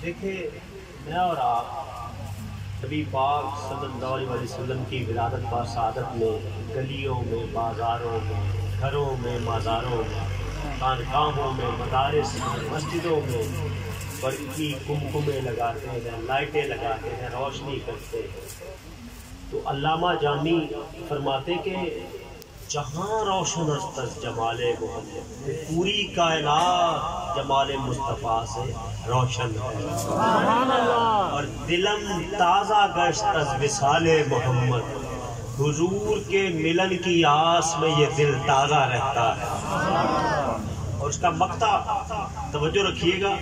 دیکھیں میں اور آپ نبی پاک صلی اللہ علیہ وسلم کی ولادت با سعادت میں گلیوں میں، بازاروں میں، گھروں میں، مزاروں میں، خانقاہوں میں، مدارس میں، مسجدوں میں برقی کمکمے لگاتے ہیں، لائٹیں لگاتے ہیں، روشنی کرتے ہیں۔ تو علامہ جامی فرماتے کہ جہاں روشن است از جمال محمد، پوری کائنات جمال مصطفیٰ سے روشن ہے، اور دلم تازہ گشت از وصال محمد، حضور کے ملن کی آس میں یہ دل تازہ رہتا ہے۔ اور اس کا مقطع توجہ رکھیے گا،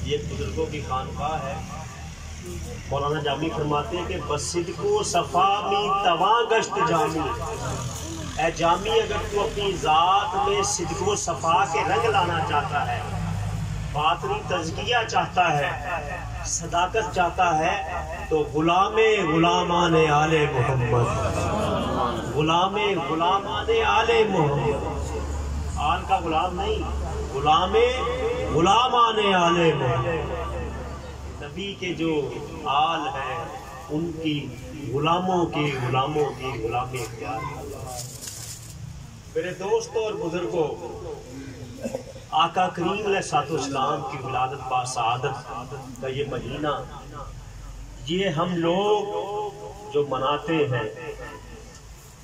یہ بزرگوں کی خانقاہ ہے۔ مولانا جامی فرماتے ہیں کہ بصدق و صفا می تواں گشت جامی، اے جامی اگر تو اپنی ذات میں صدق و صفا کے رنگ لانا چاہتا ہے، باطنی تزکیہ چاہتا ہے، صداقت چاہتا ہے، تو غلامان آل محمد، غلامان آل محمد، آل کا غلام نہیں، غلامان آل محمد، نبی کے جو آل ہیں ان کی غلاموں کی غلامی اختیار ہے۔ میرے دوستوں اور بزرگوں، آقا کریم علیہ الصلوۃ والسلام کی ولادت با سعادت کا یہ مہینہ، یہ ہم لوگ جو مناتے ہیں،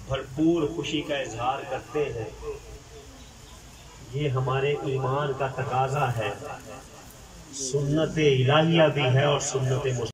بھرپور خوشی کا اظہار کرتے ہیں، یہ ہمارے ایمان کا تقاضا ہے، سنت الہیہ بھی ہے اور سنت